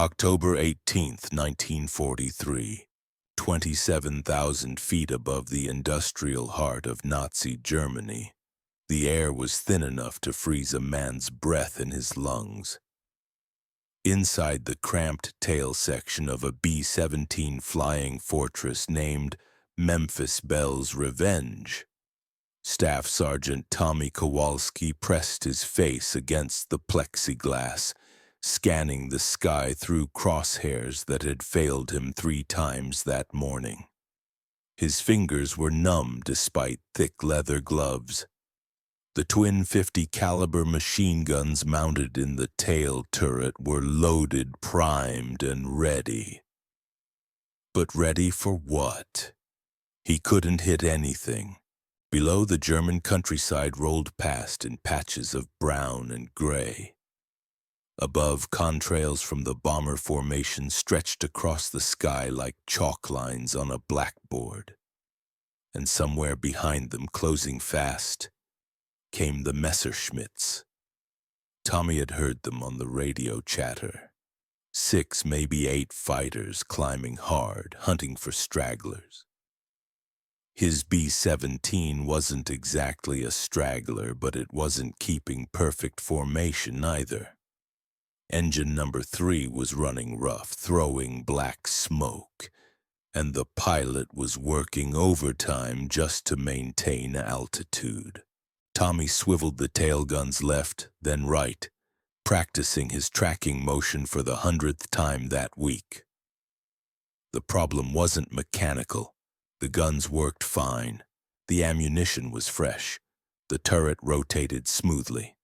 October 18, 1943, 27,000 feet above the industrial heart of Nazi Germany. The air was thin enough to freeze a man's breath in his lungs. Inside the cramped tail section of a B-17 flying fortress named Memphis Belle's Revenge, Staff Sergeant Tommy Kowalski pressed his face against the plexiglass, scanning the sky through crosshairs that had failed him 3 times that morning. His fingers were numb despite thick leather gloves. The twin 50 caliber machine guns mounted in the tail turret were loaded, primed, and ready. But ready for what? He couldn't hit anything. Below, the German countryside rolled past in patches of brown and gray. Above, contrails from the bomber formation stretched across the sky like chalk lines on a blackboard. And somewhere behind them, closing fast, came the Messerschmitts. Tommy had heard them on the radio chatter. 6, maybe 8 fighters climbing hard, hunting for stragglers. His B-17 wasn't exactly a straggler, but it wasn't keeping perfect formation either. Engine number 3 was running rough, throwing black smoke, and the pilot was working overtime just to maintain altitude. Tommy swiveled the tail guns left, then right, practicing his tracking motion for the 100th time that week. The problem wasn't mechanical. The guns worked fine. The ammunition was fresh. The turret rotated smoothly.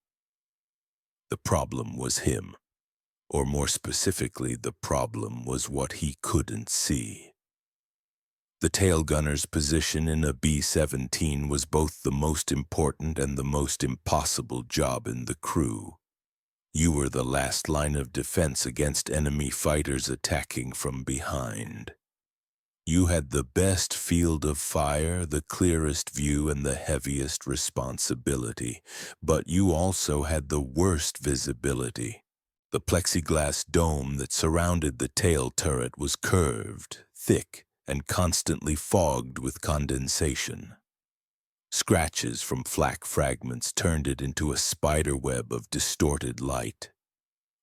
The problem was him. Or more specifically, the problem was what he couldn't see. The tail gunner's position in a B-17 was both the most important and the most impossible job in the crew. You were the last line of defense against enemy fighters attacking from behind. You had the best field of fire, the clearest view, and the heaviest responsibility, but you also had the worst visibility. The plexiglass dome that surrounded the tail turret was curved, thick, and constantly fogged with condensation. Scratches from flak fragments turned it into a spiderweb of distorted light.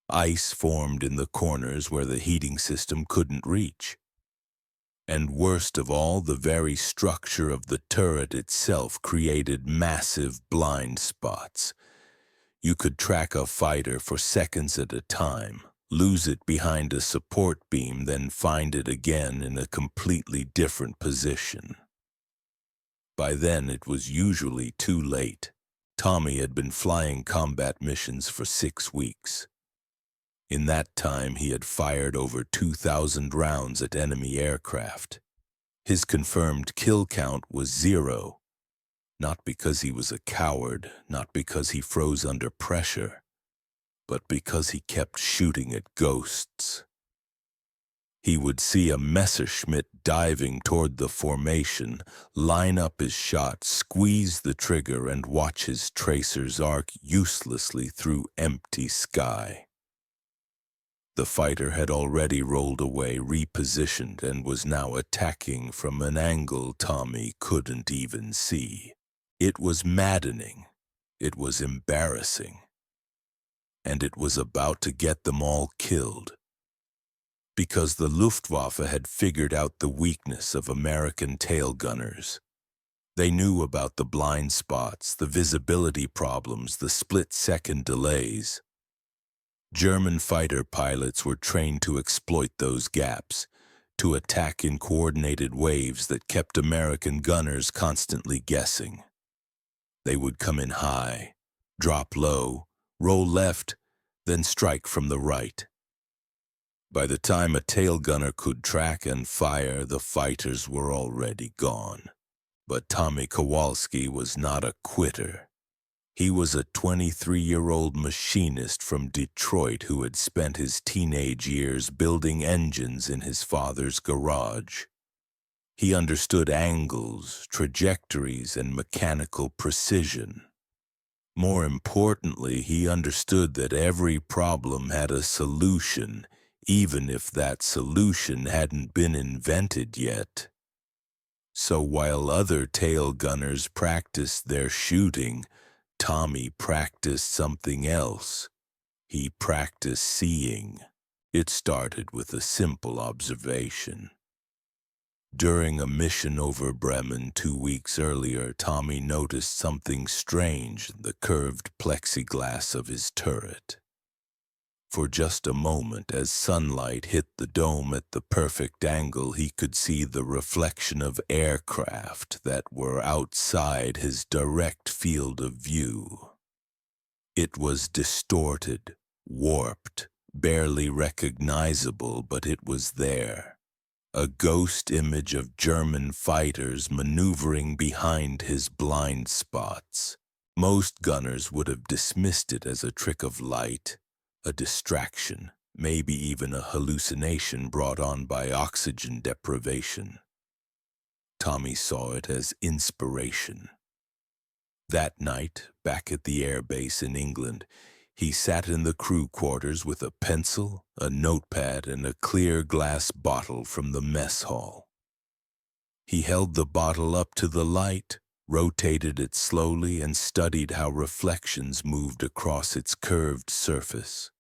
Ice formed in the corners where the heating system couldn't reach. And worst of all, the very structure of the turret itself created massive blind spots. You could track a fighter for seconds at a time, lose it behind a support beam, then find it again in a completely different position. By then, it was usually too late. Tommy had been flying combat missions for 6 weeks. In that time, he had fired over 2,000 rounds at enemy aircraft. His confirmed kill count was 0. Not because he was a coward, not because he froze under pressure, but because he kept shooting at ghosts. He would see a Messerschmitt diving toward the formation, line up his shot, squeeze the trigger, and watch his tracers arc uselessly through empty sky. The fighter had already rolled away, repositioned, and was now attacking from an angle Tommy couldn't even see. It was maddening. It was embarrassing. And it was about to get them all killed. Because the Luftwaffe had figured out the weakness of American tail gunners. They knew about the blind spots, the visibility problems, the split-second delays. German fighter pilots were trained to exploit those gaps, to attack in coordinated waves that kept American gunners constantly guessing. They would come in high, drop low, roll left, then strike from the right. By the time a tail gunner could track and fire, the fighters were already gone. But Tommy Kowalski was not a quitter. He was a 23-year-old machinist from Detroit who had spent his teenage years building engines in his father's garage. He understood angles, trajectories, and mechanical precision. More importantly, he understood that every problem had a solution even if that solution hadn't been invented yet. So while other tail gunners practiced their shooting, Tommy practiced something else. He practiced seeing. It started with a simple observation. During a mission over Bremen 2 weeks earlier, Tommy noticed something strange in the curved plexiglass of his turret. For just a moment, as sunlight hit the dome at the perfect angle, he could see the reflection of aircraft that were outside his direct field of view. It was distorted, warped, barely recognizable, but it was there. A ghost image of German fighters maneuvering behind his blind spots. Most gunners would have dismissed it as a trick of light, a distraction, maybe even a hallucination brought on by oxygen deprivation. Tommy saw it as inspiration. That night, back at the airbase in England, he sat in the crew quarters with a pencil, a notepad, and a clear glass bottle from the mess hall. He held the bottle up to the light, rotated it slowly, and studied how reflections moved across its curved surface.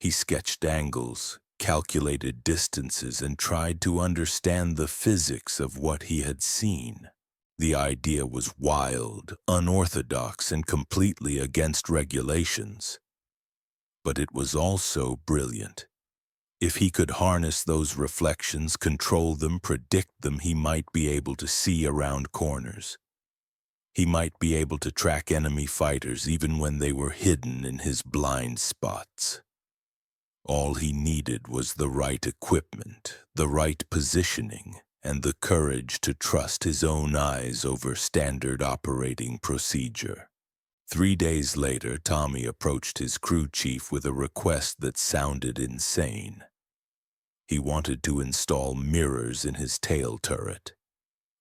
He sketched angles, calculated distances, and tried to understand the physics of what he had seen. The idea was wild, unorthodox, and completely against regulations. But it was also brilliant. If he could harness those reflections, control them, predict them, he might be able to see around corners. He might be able to track enemy fighters even when they were hidden in his blind spots. All he needed was the right equipment, the right positioning, and the courage to trust his own eyes over standard operating procedure. 3 days later, Tommy approached his crew chief with a request that sounded insane. He wanted to install mirrors in his tail turret.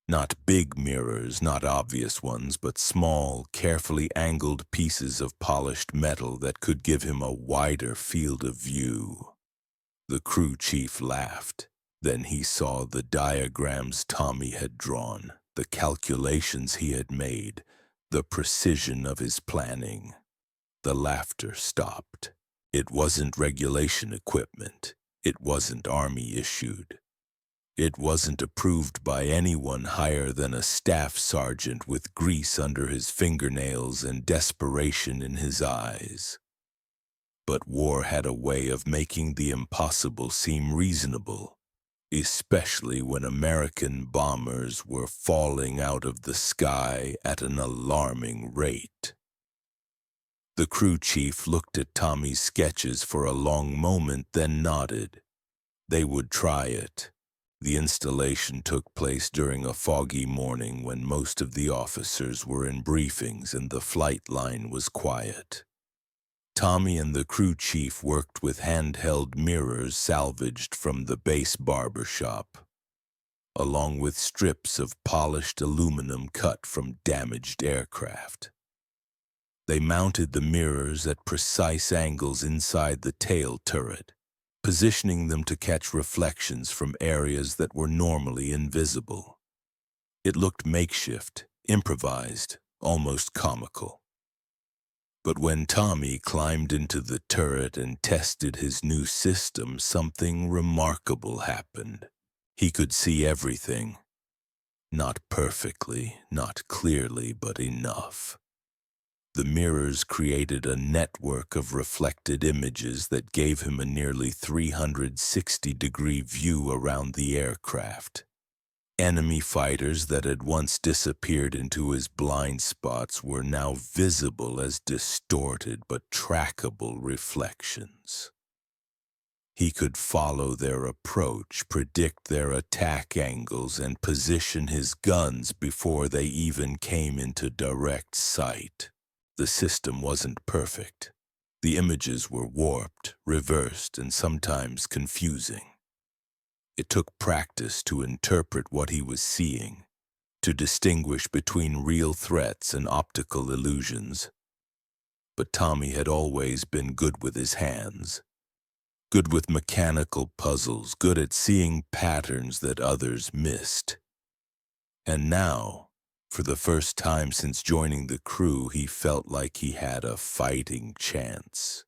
Not big mirrors, not obvious ones, but small, carefully angled pieces of polished metal that could give him a wider field of view. The crew chief laughed. Then he saw the diagrams Tommy had drawn, the calculations he had made, the precision of his planning. The laughter stopped. It wasn't regulation equipment. It wasn't Army issued. It wasn't approved by anyone higher than a staff sergeant with grease under his fingernails and desperation in his eyes. But war had a way of making the impossible seem reasonable, especially when American bombers were falling out of the sky at an alarming rate. The crew chief looked at Tommy's sketches for a long moment, then nodded. They would try it. The installation took place during a foggy morning when most of the officers were in briefings and the flight line was quiet. Tommy and the crew chief worked with handheld mirrors salvaged from the base barber shop, along with strips of polished aluminum cut from damaged aircraft. They mounted the mirrors at precise angles inside the tail turret, positioning them to catch reflections from areas that were normally invisible. It looked makeshift, improvised, almost comical. But when Tommy climbed into the turret and tested his new system, something remarkable happened. He could see everything. Not perfectly, not clearly, but enough. The mirrors created a network of reflected images that gave him a nearly 360-degree view around the aircraft. Enemy fighters that had once disappeared into his blind spots were now visible as distorted but trackable reflections. He could follow their approach, predict their attack angles, and position his guns before they even came into direct sight. The system wasn't perfect. The images were warped, reversed, and sometimes confusing. It took practice to interpret what he was seeing, to distinguish between real threats and optical illusions. But Tommy had always been good with his hands. good with mechanical puzzles, good at seeing patterns that others missed. And now, for the first time since joining the crew, he felt like he had a fighting chance.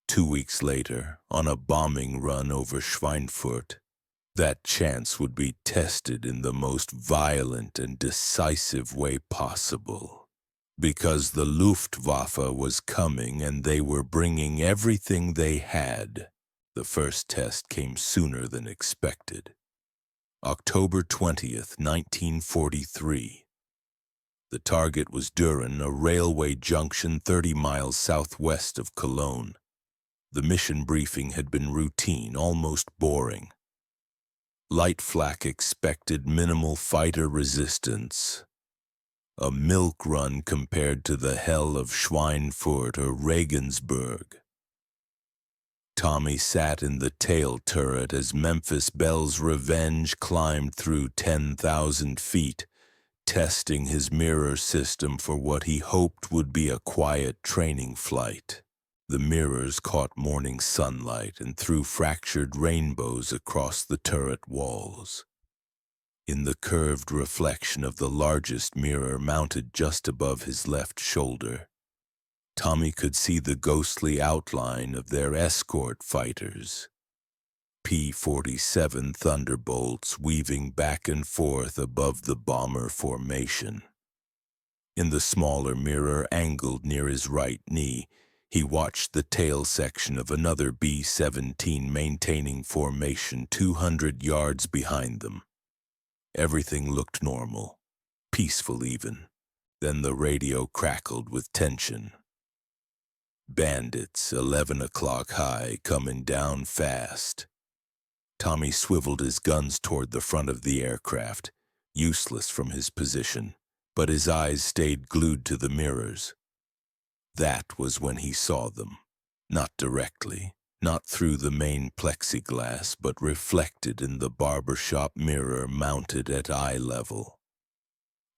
2 weeks later, on a bombing run over Schweinfurt, that chance would be tested in the most violent and decisive way possible. Because the Luftwaffe was coming and they were bringing everything they had, the first test came sooner than expected. October 20th, 1943. The target was Düren, a railway junction 30 miles southwest of Cologne. The mission briefing had been routine, almost boring. Light flak expected minimal fighter resistance. A milk run compared to the hell of Schweinfurt or Regensburg. Tommy sat in the tail turret as Memphis Belle's Revenge climbed through 10,000 feet, testing his mirror system for what he hoped would be a quiet training flight. The mirrors caught morning sunlight and threw fractured rainbows across the turret walls. In the curved reflection of the largest mirror mounted just above his left shoulder, Tommy could see the ghostly outline of their escort fighters, P-47 Thunderbolts weaving back and forth above the bomber formation. In the smaller mirror angled near his right knee, he watched the tail section of another B-17 maintaining formation 200 yards behind them. Everything looked normal, peaceful even. Then the radio crackled with tension. Bandits, 11 o'clock high, coming down fast. Tommy swiveled his guns toward the front of the aircraft, useless from his position, but his eyes stayed glued to the mirrors. That was when he saw them, not directly, not through the main plexiglass, but reflected in the barbershop mirror mounted at eye level.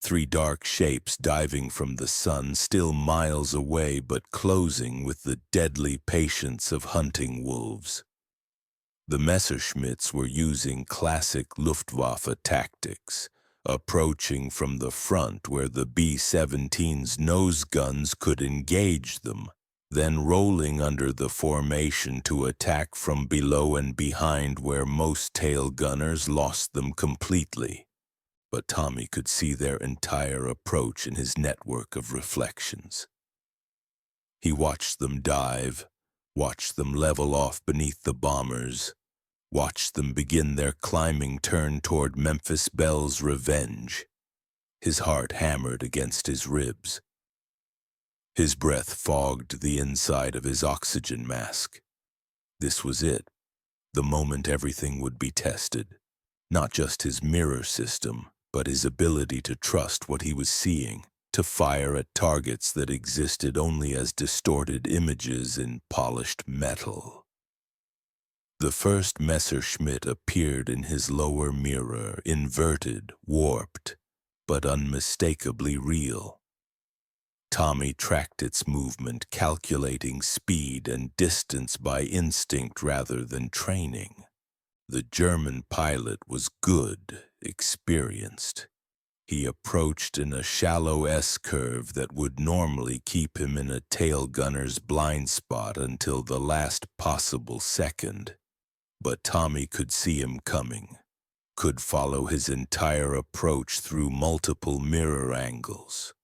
3 dark shapes diving from the sun, still miles away but closing with the deadly patience of hunting wolves. The Messerschmitts were using classic Luftwaffe tactics, approaching from the front where the B-17's nose guns could engage them, then rolling under the formation to attack from below and behind where most tail gunners lost them completely. But Tommy could see their entire approach in his network of reflections. He watched them dive, watched them level off beneath the bombers, watched them begin their climbing turn toward Memphis Belle's Revenge. His heart hammered against his ribs. His breath fogged the inside of his oxygen mask. This was it, the moment everything would be tested. Not just his mirror system, but his ability to trust what he was seeing, to fire at targets that existed only as distorted images in polished metal. The first Messerschmitt appeared in his lower mirror, inverted, warped, but unmistakably real. Tommy tracked its movement, calculating speed and distance by instinct rather than training. The German pilot was good, experienced. He approached in a shallow S-curve that would normally keep him in a tail gunner's blind spot until the last possible second. But Tommy could see him coming, could follow his entire approach through multiple mirror angles.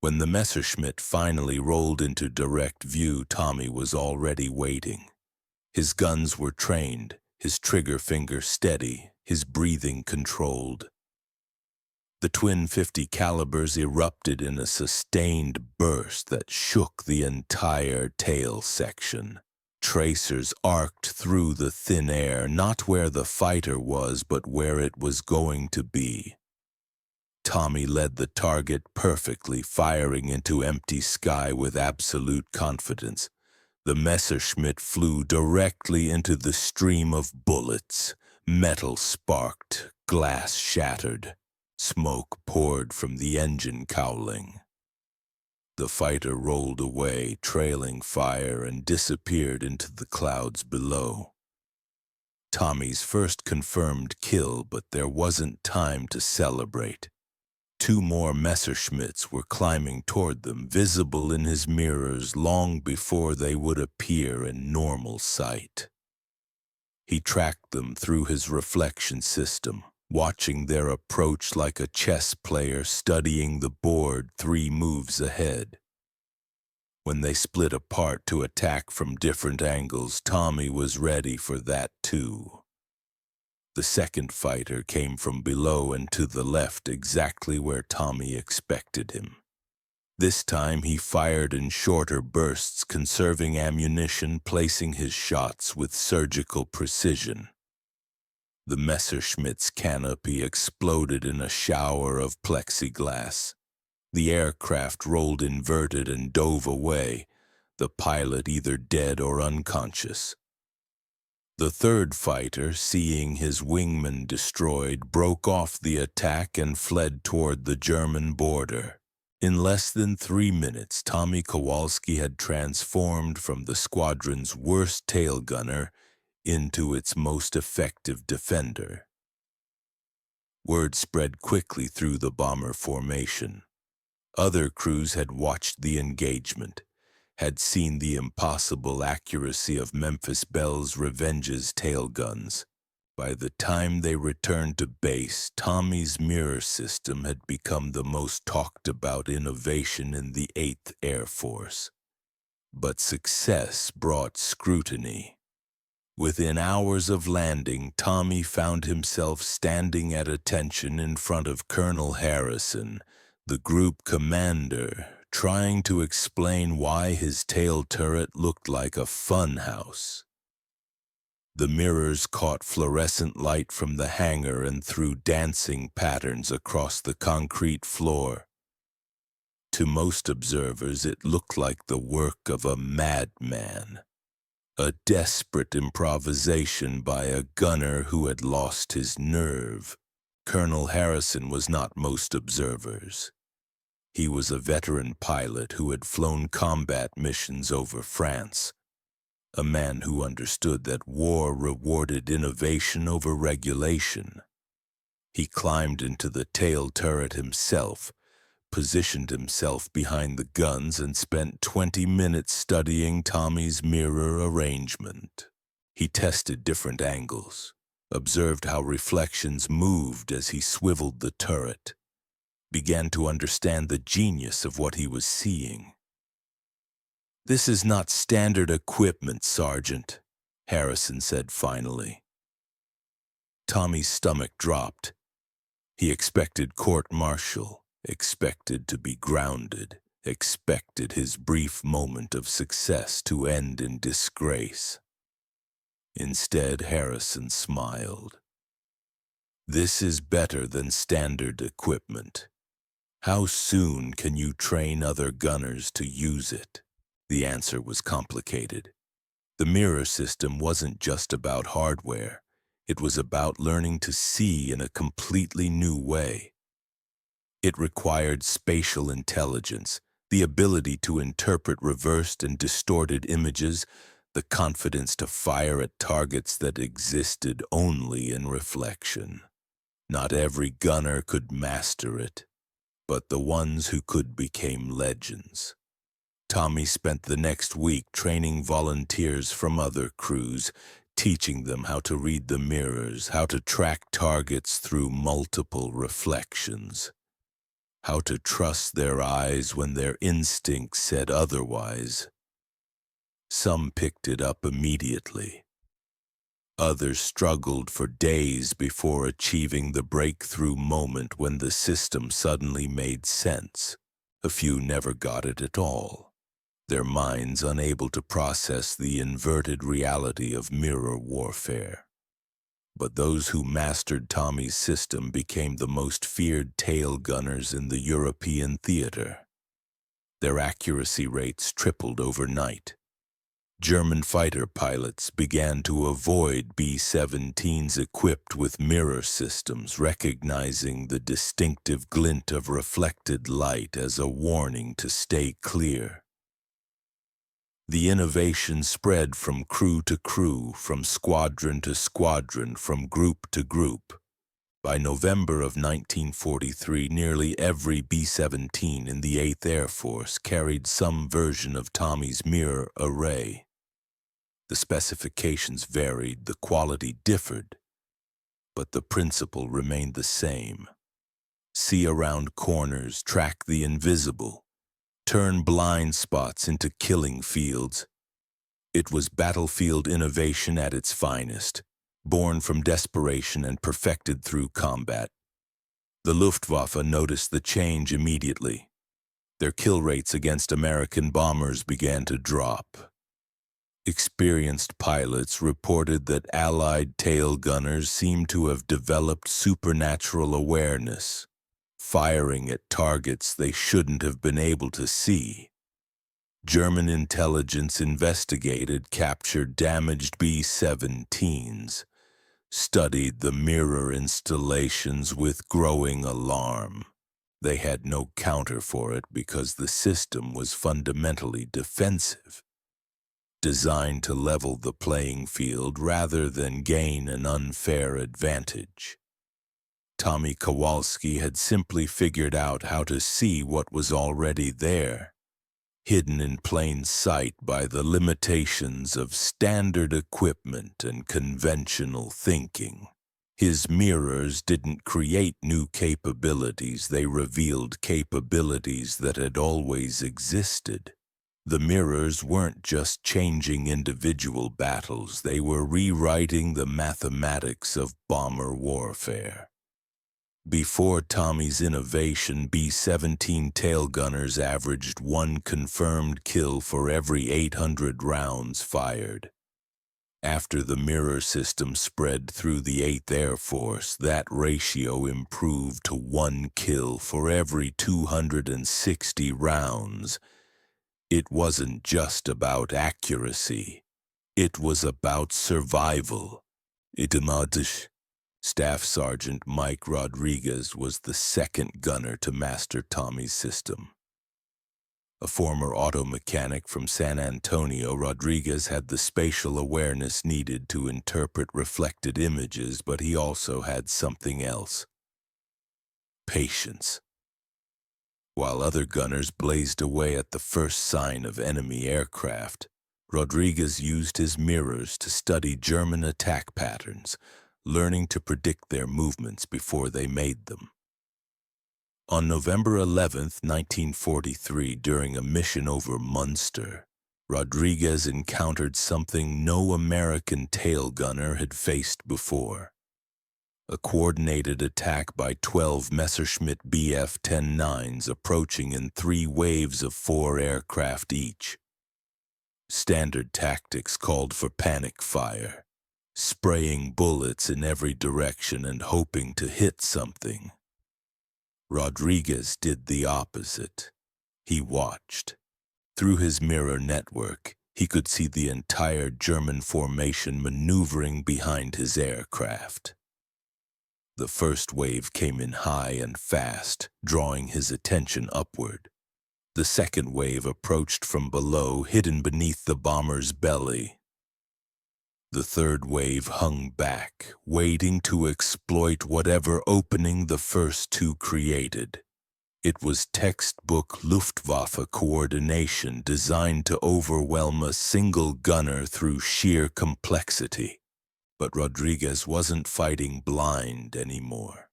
When the Messerschmitt finally rolled into direct view, Tommy was already waiting. His guns were trained, his trigger finger steady, his breathing controlled. The twin .50 calibers erupted in a sustained burst that shook the entire tail section. Tracers arced through the thin air, not where the fighter was, but where it was going to be. Tommy led the target perfectly, firing into empty sky with absolute confidence. The Messerschmitt flew directly into the stream of bullets. Metal sparked, glass shattered. Smoke poured from the engine cowling. The fighter rolled away, trailing fire, and disappeared into the clouds below. Tommy's first confirmed kill, but there wasn't time to celebrate. Two more Messerschmitts were climbing toward them, visible in his mirrors long before they would appear in normal sight. He tracked them through his reflection system, watching their approach like a chess player studying the board 3 moves ahead. When they split apart to attack from different angles, Tommy was ready for that too. The second fighter came from below and to the left, exactly where Tommy expected him. This time he fired in shorter bursts, conserving ammunition, placing his shots with surgical precision. The Messerschmitt's canopy exploded in a shower of plexiglass. The aircraft rolled inverted and dove away, the pilot either dead or unconscious. The third fighter, seeing his wingman destroyed, broke off the attack and fled toward the German border. In less than 3 minutes, Tommy Kowalski had transformed from the squadron's worst tail gunner into its most effective defender. Word spread quickly through the bomber formation. Other crews had watched the engagement, had seen the impossible accuracy of Memphis Belle's Revenge's tail guns. By the time they returned to base, Tommy's mirror system had become the most talked about innovation in the 8th Air Force. But success brought scrutiny. Within hours of landing, Tommy found himself standing at attention in front of Colonel Harrison, the group commander, trying to explain why his tail turret looked like a funhouse. The mirrors caught fluorescent light from the hangar and threw dancing patterns across the concrete floor. To most observers, it looked like the work of a madman, a desperate improvisation by a gunner who had lost his nerve. Colonel Harrison was not most observers. He was a veteran pilot who had flown combat missions over France, a man who understood that war rewarded innovation over regulation. He climbed into the tail turret himself, positioned himself behind the guns, and spent 20 minutes studying Tommy's mirror arrangement. He tested different angles, observed how reflections moved as he swiveled the turret, began to understand the genius of what he was seeing. "This is not standard equipment, Sergeant," Harrison said finally. Tommy's stomach dropped. He expected court-martial, expected to be grounded, expected his brief moment of success to end in disgrace. Instead, Harrison smiled. "This is better than standard equipment. How soon can you train other gunners to use it?" The answer was complicated. The mirror system wasn't just about hardware. It was about learning to see in a completely new way. It required spatial intelligence, the ability to interpret reversed and distorted images, the confidence to fire at targets that existed only in reflection. Not every gunner could master it, but the ones who could became legends. Tommy spent the next week training volunteers from other crews, teaching them how to read the mirrors, how to track targets through multiple reflections, how to trust their eyes when their instincts said otherwise. Some picked it up immediately. Others struggled for days before achieving the breakthrough moment when the system suddenly made sense. A few never got it at all, their minds unable to process the inverted reality of mirror warfare. But those who mastered Tommy's system became the most feared tail gunners in the European theater. Their accuracy rates tripled overnight. German fighter pilots began to avoid B-17s equipped with mirror systems, recognizing the distinctive glint of reflected light as a warning to stay clear. The innovation spread from crew to crew, from squadron to squadron, from group to group. By November of 1943, nearly every B-17 in the 8th Air Force carried some version of Tommy's mirror array. The specifications varied, the quality differed, but the principle remained the same. See around corners, track the invisible, turn blind spots into killing fields. It was battlefield innovation at its finest, born from desperation and perfected through combat. The Luftwaffe noticed the change immediately. Their kill rates against American bombers began to drop. Experienced pilots reported that Allied tail gunners seemed to have developed supernatural awareness, firing at targets they shouldn't have been able to see. German intelligence investigated captured damaged B-17s, studied the mirror installations with growing alarm. They had no counter for it because the system was fundamentally defensive, designed to level the playing field rather than gain an unfair advantage. Tommy Kowalski had simply figured out how to see what was already there, hidden in plain sight by the limitations of standard equipment and conventional thinking. His mirrors didn't create new capabilities, they revealed capabilities that had always existed. The mirrors weren't just changing individual battles, they were rewriting the mathematics of bomber warfare. Before Tommy's innovation, B-17 tail gunners averaged 1 confirmed kill for every 800 rounds fired. After the mirror system spread through the 8th Air Force, that ratio improved to 1 kill for every 260 rounds. It wasn't just about accuracy. It was about survival. Staff Sergeant Mike Rodriguez was the second gunner to master Tommy's system. A former auto mechanic from San Antonio, Rodriguez had the spatial awareness needed to interpret reflected images, but he also had something else: patience. While other gunners blazed away at the first sign of enemy aircraft, Rodriguez used his mirrors to study German attack patterns, learning to predict their movements before they made them. On November 11, 1943, during a mission over Munster, Rodriguez encountered something no American tail gunner had faced before: a coordinated attack by 12 Messerschmitt Bf-10-9s approaching in 3 waves of 4 aircraft each. Standard tactics called for panic fire, spraying bullets in every direction and hoping to hit something. Rodriguez did the opposite. He watched. Through his mirror network, he could see the entire German formation maneuvering behind his aircraft. The first wave came in high and fast, drawing his attention upward. The second wave approached from below, hidden beneath the bomber's belly. The third wave hung back, waiting to exploit whatever opening the first 2 created. It was textbook Luftwaffe coordination designed to overwhelm a single gunner through sheer complexity. But Rodriguez wasn't fighting blind anymore.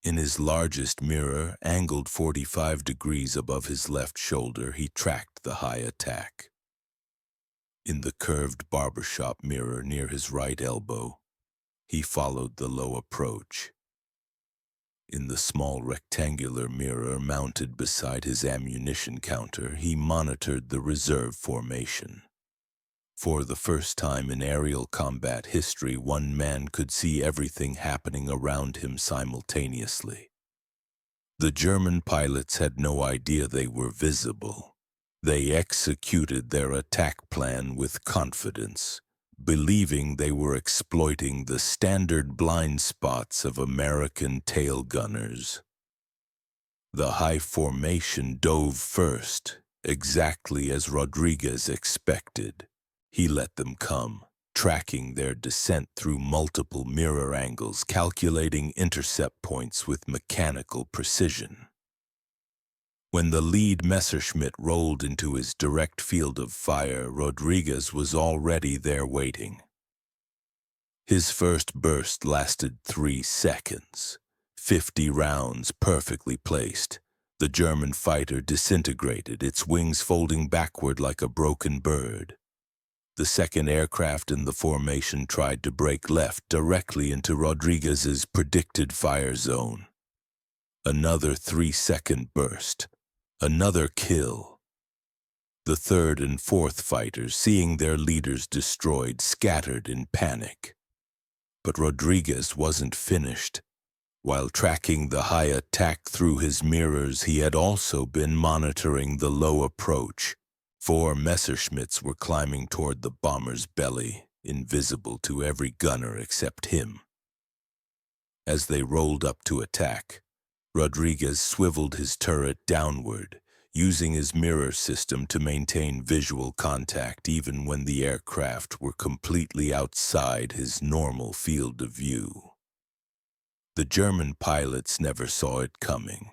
In his largest mirror, angled 45 degrees above his left shoulder, he tracked the high attack. In the curved barbershop mirror near his right elbow, he followed the low approach. In the small rectangular mirror mounted beside his ammunition counter, he monitored the reserve formation. For the first time in aerial combat history, one man could see everything happening around him simultaneously. The German pilots had no idea they were visible. They executed their attack plan with confidence, believing they were exploiting the standard blind spots of American tail gunners. The high formation dove first, exactly as Rodriguez expected. He let them come, tracking their descent through multiple mirror angles, calculating intercept points with mechanical precision. When the lead Messerschmitt rolled into his direct field of fire, Rodriguez was already there waiting. His first burst lasted 3 seconds. 50 rounds perfectly placed. The German fighter disintegrated, its wings folding backward like a broken bird. The second aircraft in the formation tried to break left directly into Rodriguez's predicted fire zone. Another 3-second burst. Another kill. The third and fourth fighters, seeing their leaders destroyed, scattered in panic. But Rodriguez wasn't finished. While tracking the high attack through his mirrors, he had also been monitoring the low approach. 4 Messerschmitts were climbing toward the bomber's belly, invisible to every gunner except him. As they rolled up to attack, Rodriguez swiveled his turret downward, using his mirror system to maintain visual contact even when the aircraft were completely outside his normal field of view. The German pilots never saw it coming.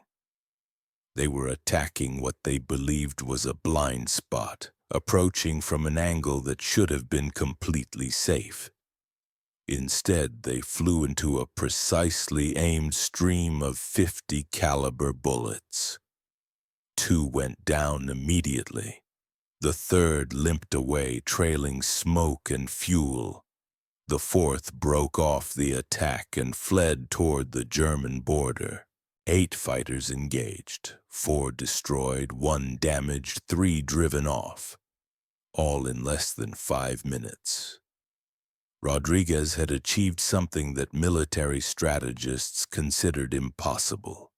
They were attacking what they believed was a blind spot, approaching from an angle that should have been completely safe. Instead, they flew into a precisely aimed stream of 50 caliber bullets. 2 went down immediately. The third limped away, trailing smoke and fuel. The fourth broke off the attack and fled toward the German border. 8 fighters engaged, 4 destroyed, 1 damaged, 3 driven off, all in less than 5 minutes. Rodriguez had achieved something that military strategists considered impossible.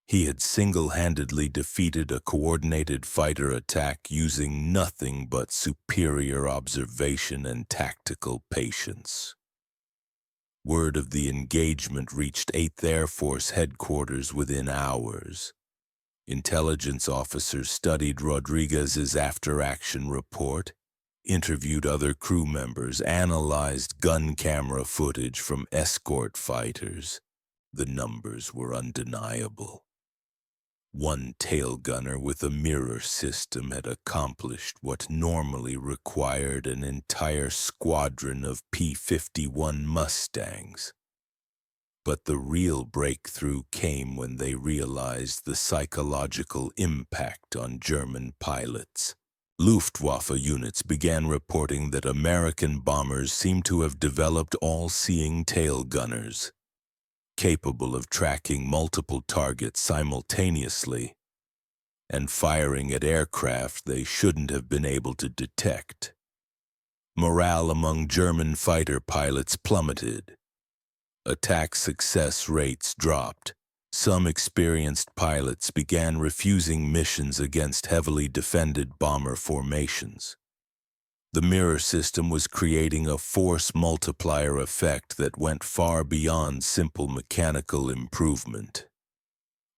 He had single-handedly defeated a coordinated fighter attack using nothing but superior observation and tactical patience. Word of the engagement reached 8th Air Force headquarters within hours. Intelligence officers studied Rodriguez's after-action report, interviewed other crew members, analyzed gun camera footage from escort fighters. The numbers were undeniable. 1 tail gunner with a mirror system had accomplished what normally required an entire squadron of P-51 Mustangs. But the real breakthrough came when they realized the psychological impact on German pilots. Luftwaffe units began reporting that American bombers seemed to have developed all-seeing tail gunners, capable of tracking multiple targets simultaneously and firing at aircraft they shouldn't have been able to detect. Morale among German fighter pilots plummeted. Attack success rates dropped. Some experienced pilots began refusing missions against heavily defended bomber formations. The mirror system was creating a force multiplier effect that went far beyond simple mechanical improvement.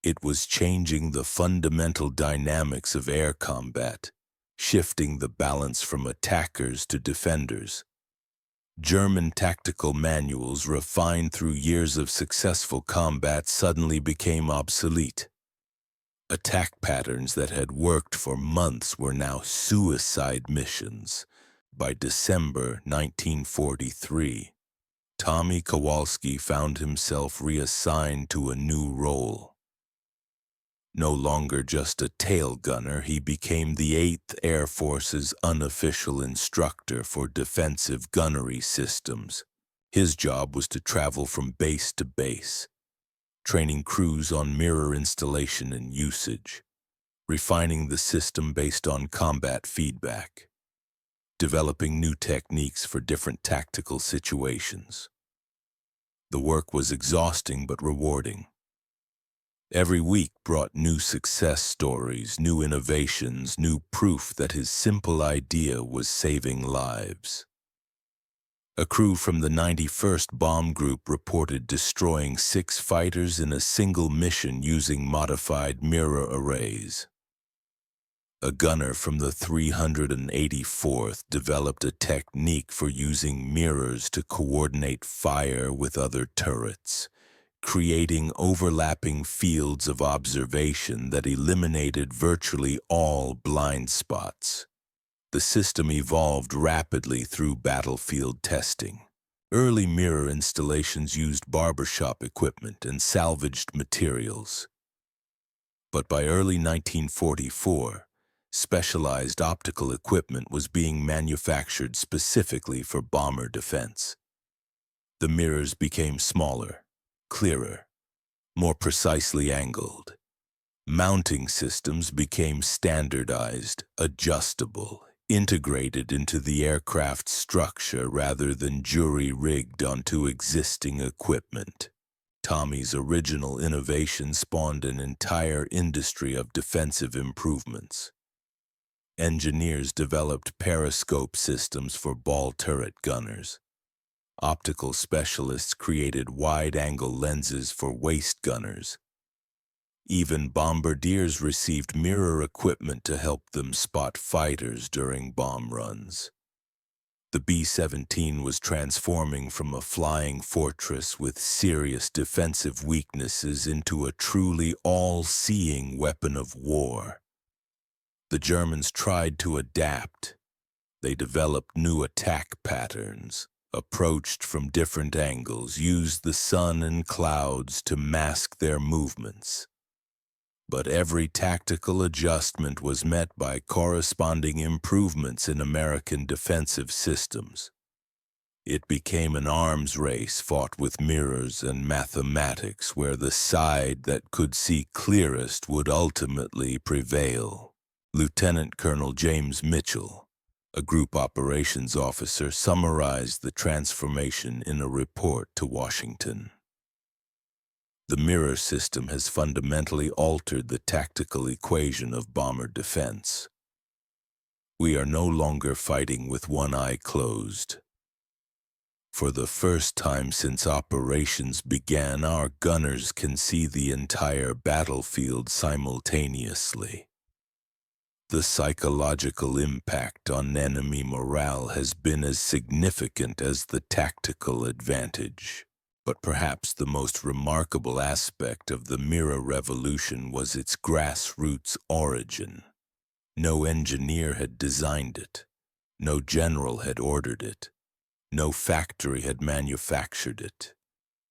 It was changing the fundamental dynamics of air combat, shifting the balance from attackers to defenders. German tactical manuals, refined through years of successful combat, suddenly became obsolete. Attack patterns that had worked for months were now suicide missions. By December 1943, Tommy Kowalski found himself reassigned to a new role. No longer just a tail gunner, he became the 8th Air Force's unofficial instructor for defensive gunnery systems. His job was to travel from base to base, training crews on mirror installation and usage, refining the system based on combat feedback, developing new techniques for different tactical situations. The work was exhausting but rewarding. Every week brought new success stories, new innovations, new proof that his simple idea was saving lives. A crew from the 91st Bomb Group reported destroying 6 fighters in a single mission using modified mirror arrays. A gunner from the 384th developed a technique for using mirrors to coordinate fire with other turrets, creating overlapping fields of observation that eliminated virtually all blind spots. The system evolved rapidly through battlefield testing. Early mirror installations used barbershop equipment and salvaged materials. But by early 1944, specialized optical equipment was being manufactured specifically for bomber defense. The mirrors became smaller, clearer, more precisely angled. Mounting systems became standardized, adjustable, integrated into the aircraft's structure rather than jury-rigged onto existing equipment. Tommy's original innovation spawned an entire industry of defensive improvements. Engineers developed periscope systems for ball turret gunners. Optical specialists created wide-angle lenses for waist gunners. Even bombardiers received mirror equipment to help them spot fighters during bomb runs. The B-17 was transforming from a flying fortress with serious defensive weaknesses into a truly all-seeing weapon of war. The Germans tried to adapt. They developed new attack patterns, approached from different angles, used the sun and clouds to mask their movements. But every tactical adjustment was met by corresponding improvements in American defensive systems. It became an arms race fought with mirrors and mathematics, where the side that could see clearest would ultimately prevail. Lieutenant Colonel James Mitchell, a group operations officer, summarized the transformation in a report to Washington. The mirror system has fundamentally altered the tactical equation of bomber defense. We are no longer fighting with one eye closed. For the first time since operations began, our gunners can see the entire battlefield simultaneously. The psychological impact on enemy morale has been as significant as the tactical advantage. But perhaps the most remarkable aspect of the mirror revolution was its grassroots origin. No engineer had designed it. No general had ordered it. No factory had manufactured it.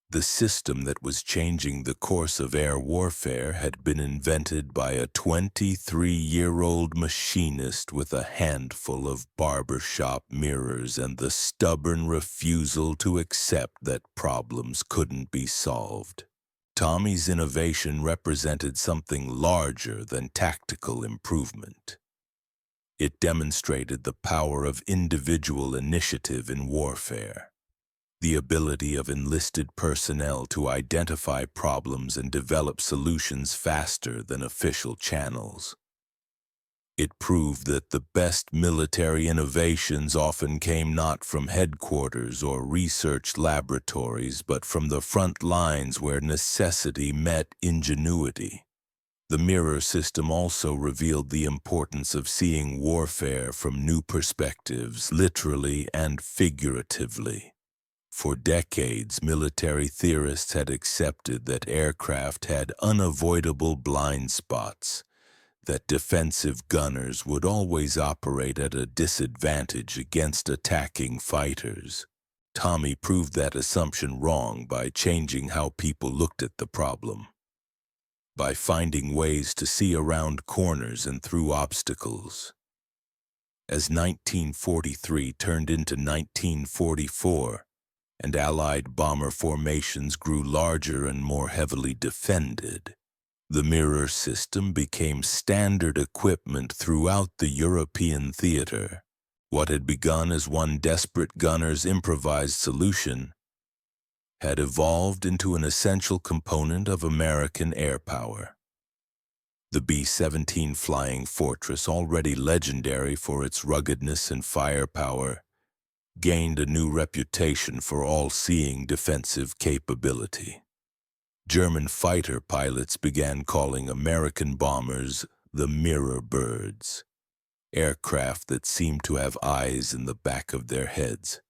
The system that was changing the course of air warfare had been invented by a 23-year-old machinist with a handful of barbershop mirrors and the stubborn refusal to accept that problems couldn't be solved. Tommy's innovation represented something larger than tactical improvement. It demonstrated the power of individual initiative in warfare. The ability of enlisted personnel to identify problems and develop solutions faster than official channels. It proved that the best military innovations often came not from headquarters or research laboratories, but from the front lines where necessity met ingenuity. The mirror system also revealed the importance of seeing warfare from new perspectives, literally and figuratively. For decades, military theorists had accepted that aircraft had unavoidable blind spots, that defensive gunners would always operate at a disadvantage against attacking fighters. Tommy proved that assumption wrong by changing how people looked at the problem, by finding ways to see around corners and through obstacles. As 1943 turned into 1944, and Allied bomber formations grew larger and more heavily defended, the mirror system became standard equipment throughout the European theater. What had begun as one desperate gunner's improvised solution had evolved into an essential component of American air power. The B-17 Flying Fortress, already legendary for its ruggedness and firepower, gained a new reputation for all-seeing defensive capability. German fighter pilots began calling American bombers the mirror birds, aircraft that seemed to have eyes in the back of their heads.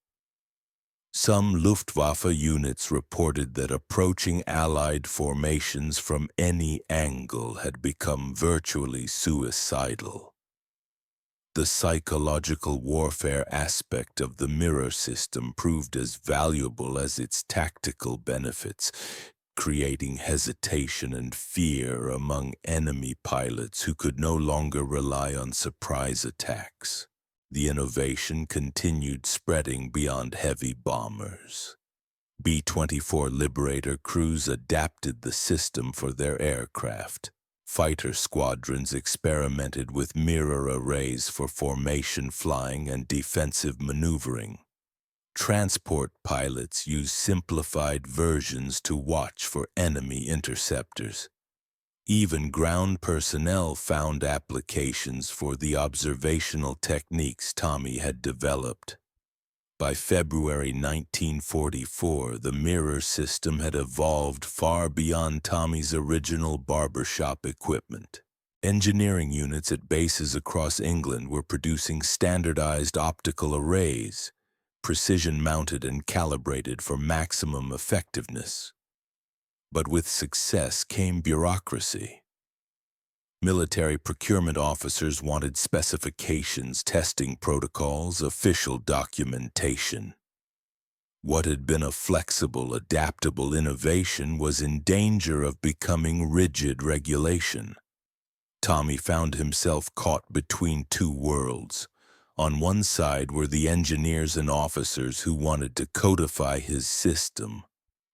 Some Luftwaffe units reported that approaching Allied formations from any angle had become virtually suicidal. The psychological warfare aspect of the mirror system proved as valuable as its tactical benefits, creating hesitation and fear among enemy pilots who could no longer rely on surprise attacks. The innovation continued spreading beyond heavy bombers. B-24 Liberator crews adapted the system for their aircraft. Fighter squadrons experimented with mirror arrays for formation flying and defensive maneuvering. Transport pilots used simplified versions to watch for enemy interceptors. Even ground personnel found applications for the observational techniques Tommy had developed. By February 1944, the mirror system had evolved far beyond Tommy's original barbershop equipment. Engineering units at bases across England were producing standardized optical arrays, precision-mounted and calibrated for maximum effectiveness. But with success came bureaucracy. Military procurement officers wanted specifications, testing protocols, official documentation. What had been a flexible, adaptable innovation was in danger of becoming rigid regulation. Tommy found himself caught between two worlds. On one side were the engineers and officers who wanted to codify his system,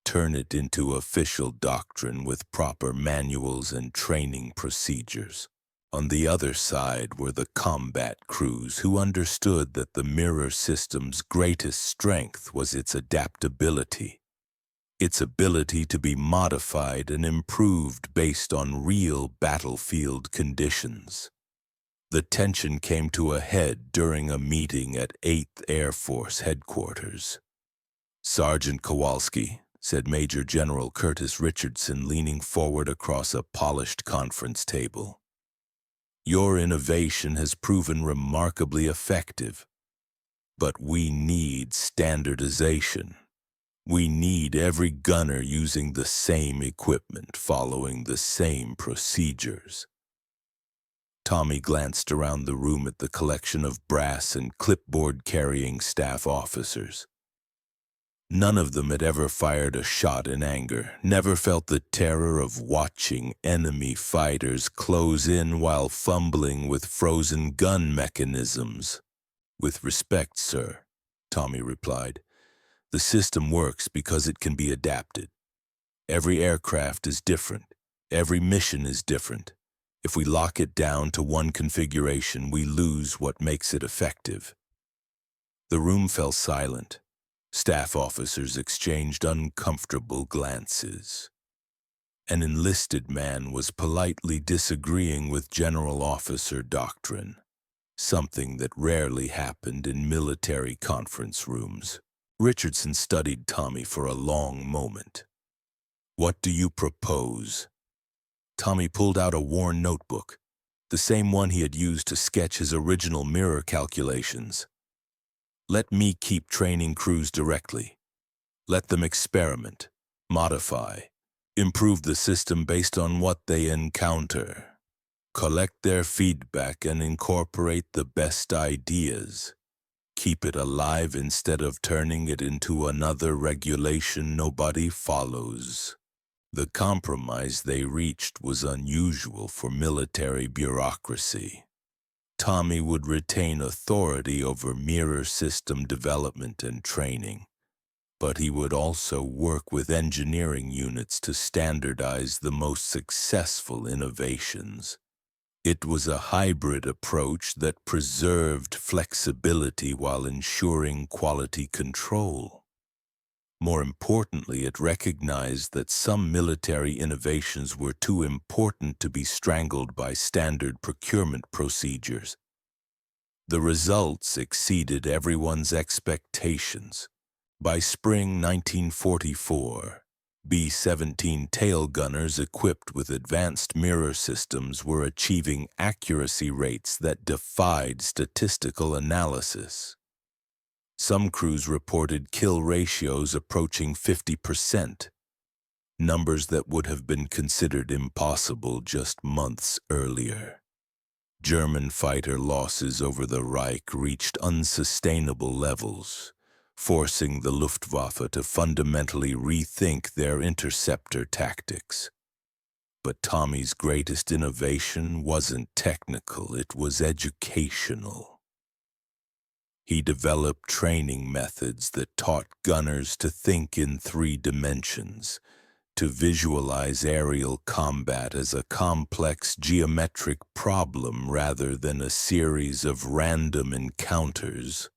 turn it into official doctrine with proper manuals and training procedures. On the other side were the combat crews who understood that the mirror system's greatest strength was its adaptability, its ability to be modified and improved based on real battlefield conditions. The tension came to a head during a meeting at 8th Air Force Headquarters. "Sergeant Kowalski," said Major General Curtis Richardson, leaning forward across a polished conference table, "your innovation has proven remarkably effective, but we need standardization. We need every gunner using the same equipment, following the same procedures." Tommy glanced around the room at the collection of brass and clipboard-carrying staff officers. None of them had ever fired a shot in anger, never felt the terror of watching enemy fighters close in while fumbling with frozen gun mechanisms. "With respect, sir," Tommy replied, "the system works because it can be adapted. Every aircraft is different. Every mission is different. If we lock it down to one configuration, we lose what makes it effective." The room fell silent. Staff officers exchanged uncomfortable glances. An enlisted man was politely disagreeing with general officer doctrine, something that rarely happened in military conference rooms. Richardson studied Tommy for a long moment. "What do you propose?" Tommy pulled out a worn notebook, the same one he had used to sketch his original mirror calculations. "Let me keep training crews directly. Let them experiment, modify, improve the system based on what they encounter. Collect their feedback and incorporate the best ideas. Keep it alive instead of turning it into another regulation nobody follows." The compromise they reached was unusual for military bureaucracy. Tommy would retain authority over mirror system development and training, but he would also work with engineering units to standardize the most successful innovations. It was a hybrid approach that preserved flexibility while ensuring quality control. More importantly, it recognized that some military innovations were too important to be strangled by standard procurement procedures. The results exceeded everyone's expectations. By spring 1944, B-17 tail gunners equipped with advanced mirror systems were achieving accuracy rates that defied statistical analysis. Some crews reported kill ratios approaching 50%, numbers that would have been considered impossible just months earlier. German fighter losses over the Reich reached unsustainable levels, forcing the Luftwaffe to fundamentally rethink their interceptor tactics. But Tommy's greatest innovation wasn't technical, it was educational. He developed training methods that taught gunners to think in 3 dimensions, to visualize aerial combat as a complex geometric problem rather than a series of random encounters.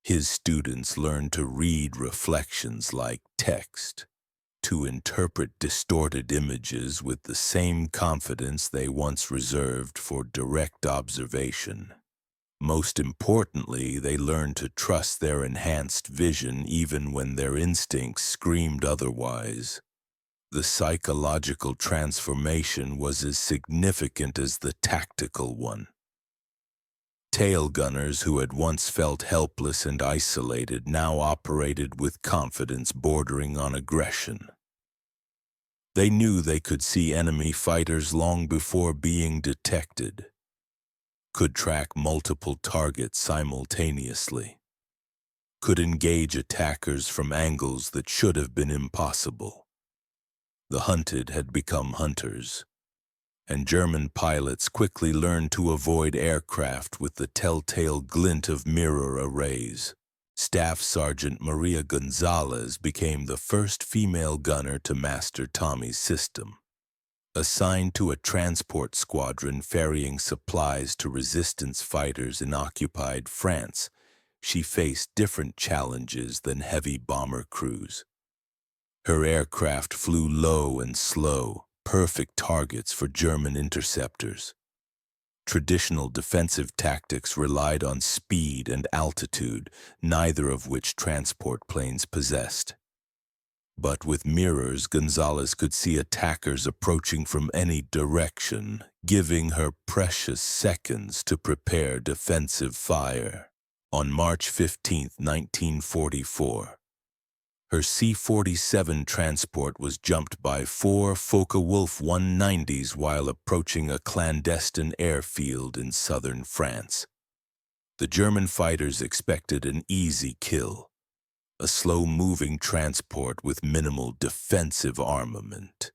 His students learned to read reflections like text, to interpret distorted images with the same confidence they once reserved for direct observation. Most importantly, they learned to trust their enhanced vision even when their instincts screamed otherwise. The psychological transformation was as significant as the tactical one. Tail gunners who had once felt helpless and isolated now operated with confidence bordering on aggression. They knew they could see enemy fighters long before being detected, could track multiple targets simultaneously, could engage attackers from angles that should have been impossible. The hunted had become hunters, and German pilots quickly learned to avoid aircraft with the telltale glint of mirror arrays. Staff Sergeant Maria Gonzalez became the first female gunner to master Tommy's system. Assigned to a transport squadron ferrying supplies to resistance fighters in occupied France, she faced different challenges than heavy bomber crews. Her aircraft flew low and slow, perfect targets for German interceptors. Traditional defensive tactics relied on speed and altitude, neither of which transport planes possessed. But with mirrors, Gonzalez could see attackers approaching from any direction, giving her precious seconds to prepare defensive fire. On March 15, 1944, her C-47 transport was jumped by 4 Focke-Wulf 190s while approaching a clandestine airfield in southern France. The German fighters expected an easy kill, a slow-moving transport with minimal defensive armament.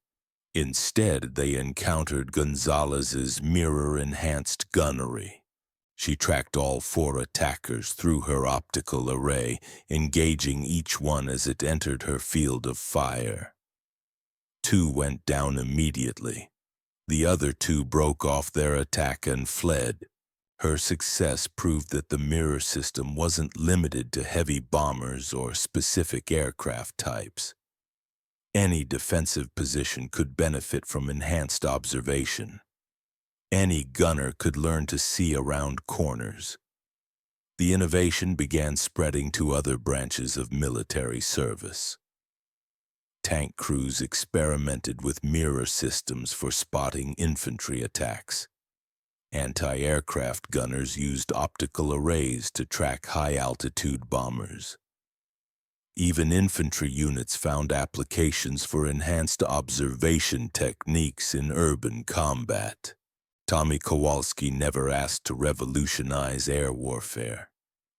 Instead, they encountered Gonzalez's mirror-enhanced gunnery. She tracked all 4 attackers through her optical array, engaging each one as it entered her field of fire. 2 went down immediately. The other 2 broke off their attack and fled. Her success proved that the mirror system wasn't limited to heavy bombers or specific aircraft types. Any defensive position could benefit from enhanced observation. Any gunner could learn to see around corners. The innovation began spreading to other branches of military service. Tank crews experimented with mirror systems for spotting infantry attacks. Anti-aircraft gunners used optical arrays to track high-altitude bombers. Even infantry units found applications for enhanced observation techniques in urban combat. Tommy Kowalski never asked to revolutionize air warfare.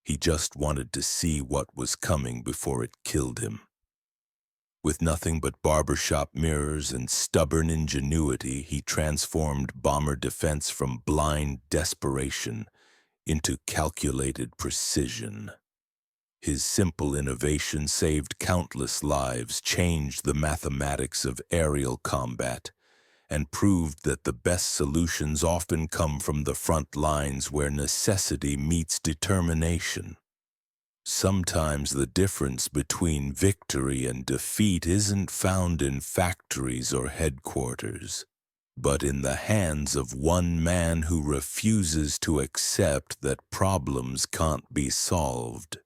He just wanted to see what was coming before it killed him. With nothing but barbershop mirrors and stubborn ingenuity, he transformed bomber defense from blind desperation into calculated precision. His simple innovation saved countless lives, changed the mathematics of aerial combat, and proved that the best solutions often come from the front lines where necessity meets determination. Sometimes the difference between victory and defeat isn't found in factories or headquarters, but in the hands of one man who refuses to accept that problems can't be solved.